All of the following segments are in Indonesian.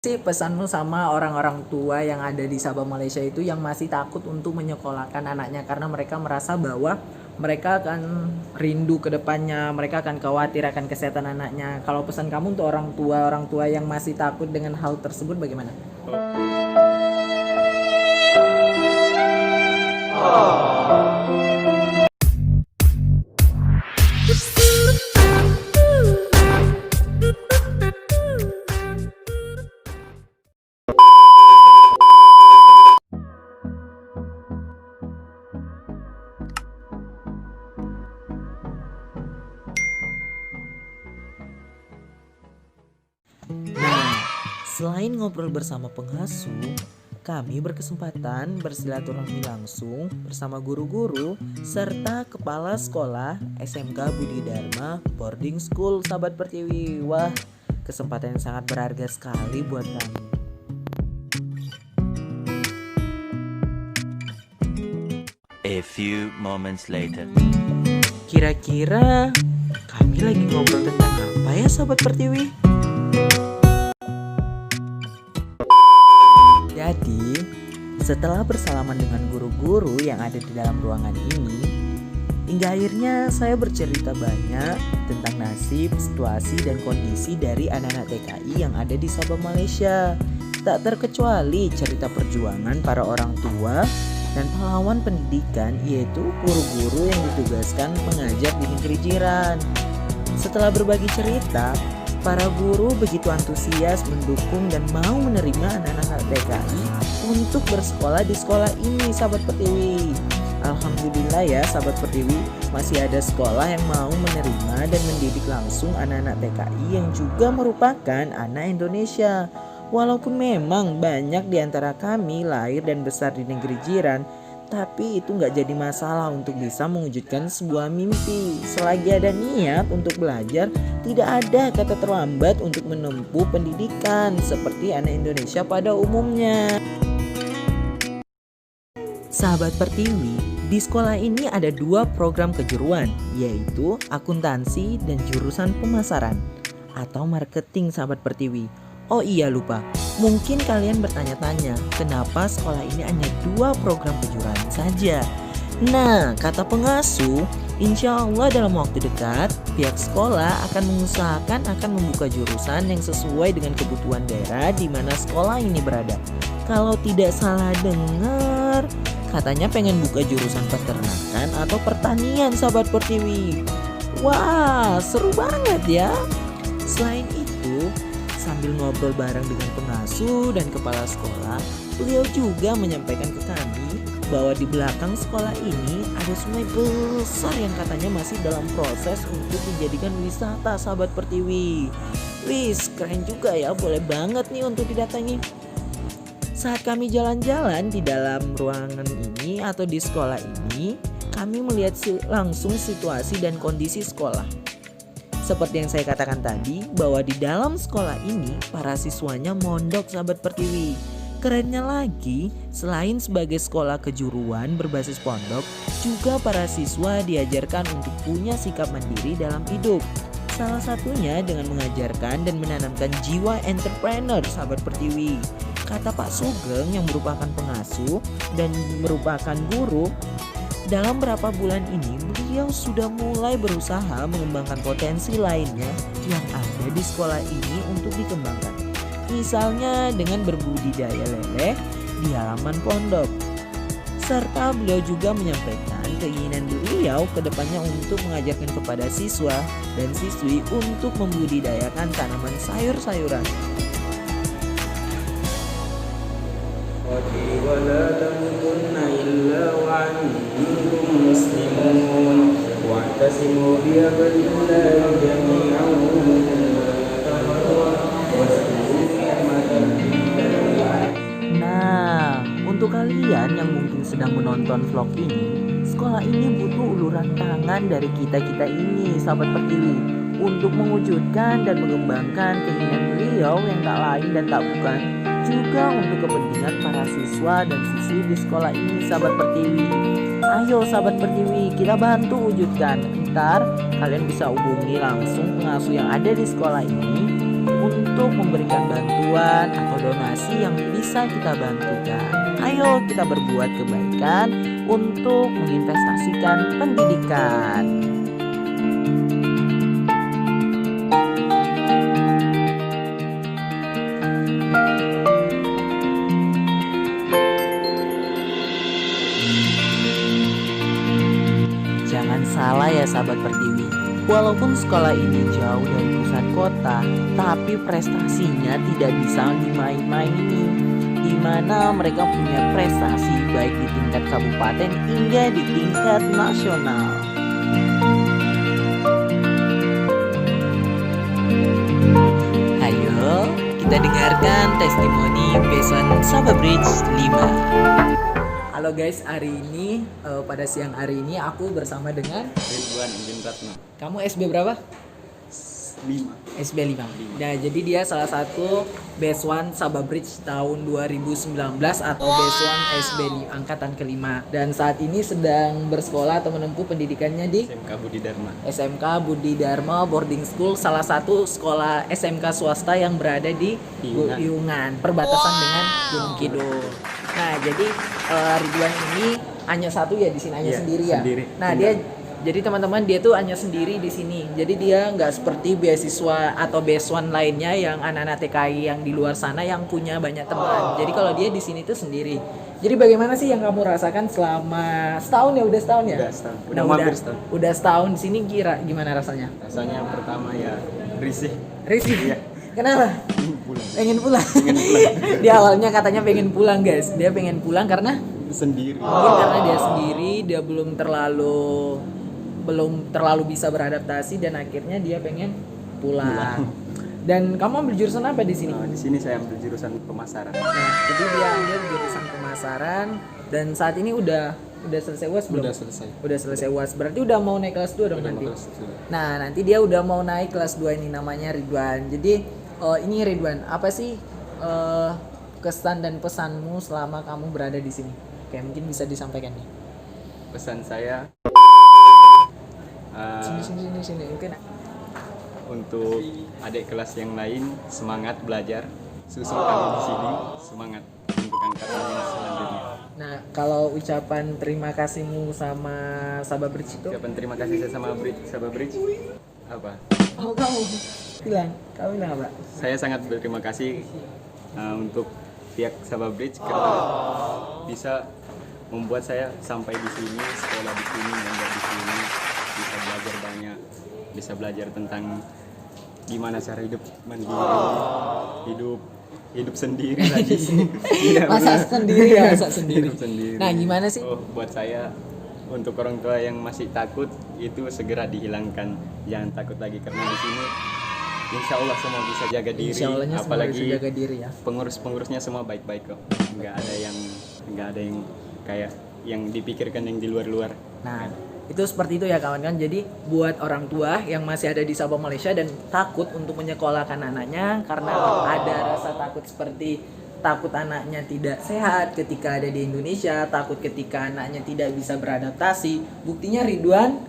Sih pesanmu sama orang-orang tua yang ada di Sabah Malaysia itu yang masih takut untuk menyekolahkan anaknya karena mereka merasa bahwa mereka akan rindu ke depannya, mereka akan khawatir akan kesehatan anaknya. Kalau pesan kamu untuk orang tua yang masih takut dengan hal tersebut bagaimana? Nah, selain ngobrol bersama pengasuh, kami berkesempatan bersilaturahmi langsung bersama guru-guru serta kepala sekolah SMK Budi Dharma Boarding School Sahabat Pertiwi. Wah, kesempatan yang sangat berharga sekali buat kami. A few moments later. Kira-kira kami lagi ngobrol tentang apa ya Sahabat Pertiwi? Jadi, setelah bersalaman dengan guru-guru yang ada di dalam ruangan ini, hingga akhirnya saya bercerita banyak tentang nasib, situasi, dan kondisi dari anak-anak TKI yang ada di Sabah Malaysia. Tak terkecuali cerita perjuangan para orang tua dan pahlawan pendidikan, yaitu guru-guru yang ditugaskan mengajar di negeri jiran. Setelah berbagi cerita, para guru begitu antusias mendukung dan mau menerima anak-anak TKI untuk bersekolah di sekolah ini Sahabat Pertiwi. Alhamdulillah ya Sahabat Pertiwi, masih ada sekolah yang mau menerima dan mendidik langsung anak-anak TKI yang juga merupakan anak Indonesia. Walaupun memang banyak di antara kami lahir dan besar di negeri jiran, tapi itu nggak jadi masalah untuk bisa mewujudkan sebuah mimpi. Selagi ada niat untuk belajar, tidak ada kata terlambat untuk menempuh pendidikan seperti anak Indonesia pada umumnya. Sahabat Pertiwi, di sekolah ini ada 2 program kejuruan, yaitu akuntansi dan jurusan pemasaran atau marketing Sahabat Pertiwi. Oh iya lupa, mungkin kalian bertanya-tanya kenapa sekolah ini hanya 2 program kejuruan saja. Nah, kata pengasuh, insya Allah dalam waktu dekat pihak sekolah akan mengusahakan akan membuka jurusan yang sesuai dengan kebutuhan daerah di mana sekolah ini berada. Kalau tidak salah dengar, katanya pengen buka jurusan peternakan atau pertanian Sahabat Pertiwi. Wah, seru banget ya. Selain itu, sambil ngobrol bareng dengan pengasuh dan kepala sekolah, beliau juga menyampaikan ke kami bahwa di belakang sekolah ini ada sungai besar yang katanya masih dalam proses untuk dijadikan wisata Sahabat Pertiwi. Wis, keren juga ya, boleh banget nih untuk didatangi. Saat kami jalan-jalan di dalam ruangan ini atau di sekolah ini, kami melihat langsung situasi dan kondisi sekolah. Seperti yang saya katakan tadi, bahwa di dalam sekolah ini para siswanya mondok Sahabat Pertiwi. Kerennya lagi, selain sebagai sekolah kejuruan berbasis pondok, juga para siswa diajarkan untuk punya sikap mandiri dalam hidup. Salah satunya dengan mengajarkan dan menanamkan jiwa entrepreneur Sahabat Pertiwi. Kata Pak Sugeng yang merupakan pengasuh dan merupakan guru, dalam beberapa bulan ini beliau sudah mulai berusaha mengembangkan potensi lainnya yang ada di sekolah ini untuk dikembangkan. Misalnya dengan berbudidaya lele di halaman pondok. Serta beliau juga menyampaikan keinginan beliau ke depannya untuk mengajarkan kepada siswa dan siswi untuk membudidayakan tanaman sayur-sayuran. ولا تموتن إلا وأنتم مسلمون واعتصموا بحبل الله جميعا Nah, untuk kalian yang mungkin sedang menonton vlog ini, sekolah ini butuh uluran tangan dari kita-kita ini Sahabat Pertiwi untuk mewujudkan dan mengembangkan keinginan beliau yang tak lain dan tak bukan juga untuk kepentingan para siswa dan siswi di sekolah ini Sahabat Pertiwi. Ayo Sahabat Pertiwi, kita bantu wujudkan. Ntar kalian bisa hubungi langsung pengasuh yang ada di sekolah ini untuk memberikan bantuan atau donasi yang bisa kita bantukan. Ayo kita berbuat kebaikan untuk menginvestasikan pendidikan. Jangan salah ya sahabat Pertiwi, walaupun sekolah ini jauh dari pusat kota, tapi prestasinya tidak bisa dimain-maini, di mana mereka punya prestasi baik di tingkat kabupaten hingga di tingkat nasional. Ayo kita dengarkan testimoni besan Sabah Bridge 5. Halo guys, hari ini pada siang hari ini aku bersama dengan Ridwan Bin Ratna kamu SB berapa? 5. SB 5. Nah, jadi dia salah satu Best One Sabah Bridge tahun 2019 atau Best One SB angkatan kelima. Dan saat ini sedang bersekolah atau menempuh pendidikannya di SMK Budi Dharma. SMK Budi Dharma Boarding School, salah satu sekolah SMK swasta yang berada di Piungan, perbatasan dengan Gunung Kidul. Nah, jadi Ridwan ini hanya satu ya di sini, hanya Iya, sendiri ya. sendiri. Nah, jadi teman-teman dia tuh hanya sendiri di sini. Jadi dia nggak seperti beasiswa atau Best One lainnya yang anak-anak TKI yang di luar sana yang punya banyak teman. Jadi kalau dia di sini tuh sendiri. Jadi bagaimana sih yang kamu rasakan selama setahun ya? Udah setahun ya? Udah setahun. Nah, Udah hampir setahun. Udah setahun di sini, kira gimana rasanya? Rasanya pertama ya risih. Risih. Iya. Kenapa? Pulang. Pengen pulang. Pengen pulang. Dia awalnya katanya pengen pulang guys. Dia pengen pulang karena Sendiri. mungkin karena dia sendiri, dia belum terlalu bisa beradaptasi dan akhirnya dia pengen pulang. Dan kamu ambil jurusan apa di sini? Di sini saya ambil jurusan pemasaran. Nah, jadi dia ambil jurusan pemasaran dan saat ini udah selesai UAS belum? Udah selesai. Udah selesai UAS. Berarti udah mau naik kelas 2 dong Udah nanti. mau kelas dua. Nah, nanti dia udah mau naik kelas 2 ini, namanya Ridwan. Jadi ini Ridwan, apa sih kesan dan pesanmu selama kamu berada di sini? Kayak mungkin bisa disampaikan nih. Pesan saya Sini mungkin. untuk adik kelas yang lain, semangat belajar. Susul kami di sini, semangat untuk angkatan yang selanjutnya. Nah, kalau ucapan terima kasihmu sama Sabah Bridge itu? Ucapan terima kasih saya sama Sabah Bridge apa? Oh, kamu bilang apa? Saya sangat berterima kasih untuk pihak Sabah Bridge karena bisa membuat saya sampai di sini, sekolah di sini, belajar di sini, bisa belajar banyak, bisa belajar tentang gimana cara hidup mandiri, hidup sendiri lagi. Iya, Masak benar. sendiri ya, masak sendiri. Hidup sendiri. Nah, gimana sih? Buat saya, untuk orang tua yang masih takut itu segera dihilangkan, jangan takut lagi karena di sini insya Allah semua bisa jaga diri. Insya Allahnya semua Apalagi bisa jaga diri ya. pengurusnya semua baik-baik kok, nggak ada yang kayak yang dipikirkan yang di luar-luar. Nah, itu seperti itu ya kawan-kawan. Jadi buat orang tua yang masih ada di Sabah Malaysia dan takut untuk menyekolahkan anaknya karena ada rasa takut seperti takut anaknya tidak sehat ketika ada di Indonesia, takut ketika anaknya tidak bisa beradaptasi. Buktinya Ridwan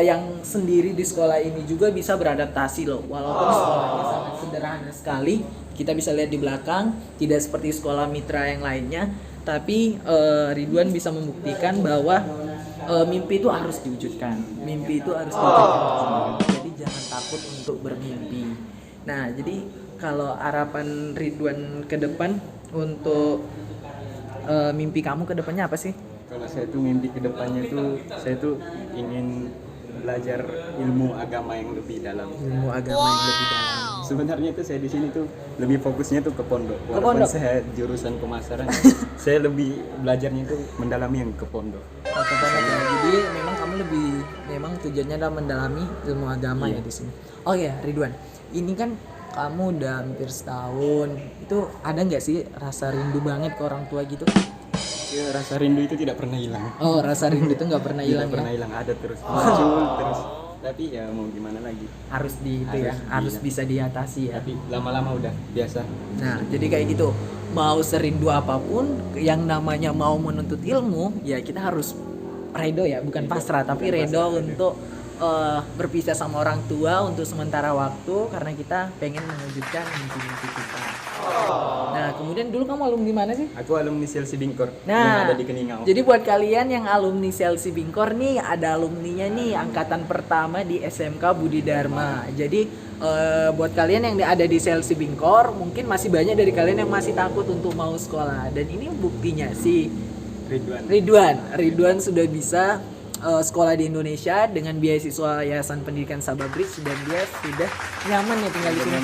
yang sendiri di sekolah ini juga bisa beradaptasi loh. Walaupun sekolahnya sangat sederhana sekali, kita bisa lihat di belakang, tidak seperti sekolah mitra yang lainnya. Tapi Ridwan bisa membuktikan bahwa mimpi itu harus diwujudkan. Mimpi itu harus diwujudkan. Jadi jangan takut untuk bermimpi. Nah, jadi kalau harapan Ridwan ke depan untuk mimpi kamu ke depannya apa sih? Kalau saya tuh mimpi kedepannya tuh saya tuh ingin belajar ilmu agama yang lebih dalam. Ilmu agama yang lebih dalam. Sebenarnya tuh saya di sini tuh lebih fokusnya tuh ke pondok. Walaupun pondok? saya jurusan pemasaran, saya lebih belajarnya tuh mendalami yang ke pondok. Oke, banget ya. Jadi memang tujuannya adalah mendalami ilmu agama ya di sini. Oh ya, Ridwan. Ini kan kamu udah hampir setahun. Itu ada nggak sih rasa rindu banget ke orang tua gitu? Ya, rasa rindu itu tidak pernah hilang. Oh, rasa rindu itu nggak pernah hilang Tidak pernah ya? hilang, ada terus muncul terus. Tapi ya mau gimana lagi? Harus di itu ya, harus bisa diatasi ya. Tapi lama-lama udah biasa. Nah, jadi kayak gitu. Mau serindu apapun yang namanya mau menuntut ilmu, ya kita harus redo ya, bukan pasrah tapi redo untuk berpisah sama orang tua untuk sementara waktu karena kita pengen mewujudkan mimpi-mimpi kita. Nah, kemudian dulu kamu alumni mana sih? Aku alumni Selsi Bingkor yang Nah, ada di Keningau. jadi buat kalian yang alumni Selsi Bingkor nih, ada alumninya nih angkatan pertama di SMK Budi Dharma. Jadi buat kalian yang ada di Selsi Bingkor, mungkin masih banyak dari kalian yang masih takut untuk mau sekolah. Dan ini buktinya sih Ridwan sudah bisa sekolah di Indonesia dengan beasiswa Yayasan Pendidikan Sabah Bridge dan dia sudah nyaman ya tinggal di sini.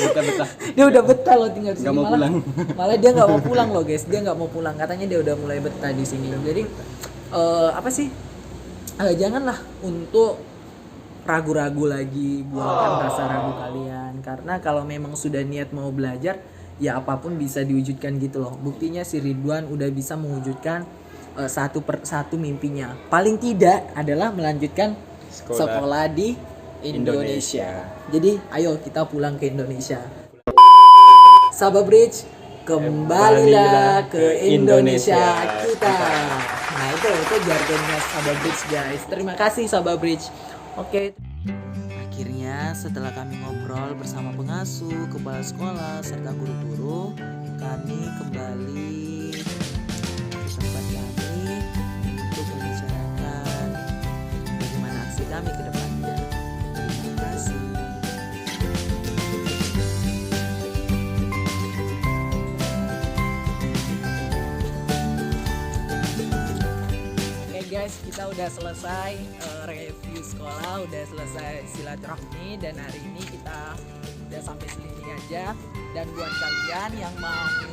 Betah-betah. Dia udah betah loh tinggal di sini. Nggak mau pulang. Malah dia nggak mau pulang loh guys. Dia nggak mau pulang. Katanya dia udah mulai betah di sini. Jadi apa sih? Janganlah untuk ragu-ragu lagi, buangkan rasa ragu kalian. Karena kalau memang sudah niat mau belajar, ya apapun bisa diwujudkan gitu loh. Buktinya si Ridwan udah bisa mewujudkan satu per satu mimpinya. Paling tidak adalah melanjutkan sekolah di Indonesia. Jadi ayo kita pulang ke Indonesia. Sabah Bridge, kembalilah ke Indonesia kita. Nah itu jargonnya Sabah Bridge guys. Terima kasih Sabah Bridge. Oke. Akhirnya setelah kami ngobrol bersama pengasuh, kepala sekolah, serta guru-guru, kami kembali ke tempat kami untuk membicarakan bagaimana aksi kami ke depannya. Terima kasih. Oke guys, kita udah selesai review sekolah, udah selesai silaturahmi dan hari ini kita udah sampai sini aja. Dan buat kalian yang mau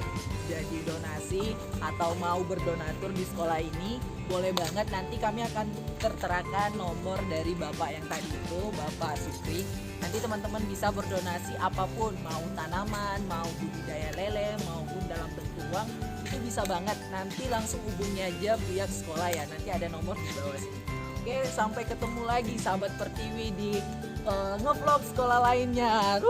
jadi donasi atau mau berdonatur di sekolah ini, boleh banget, nanti kami akan terterakan nomor dari Bapak yang tadi itu, Bapak Supri. Nanti teman-teman bisa berdonasi apapun, mau tanaman, mau budidaya lele, maupun dalam bentuk uang, itu bisa banget. Nanti langsung hubungi aja pihak sekolah ya, nanti ada nomor di bawah sini. Oke, sampai ketemu lagi sahabat Pertiwi di ngevlog sekolah lainnya.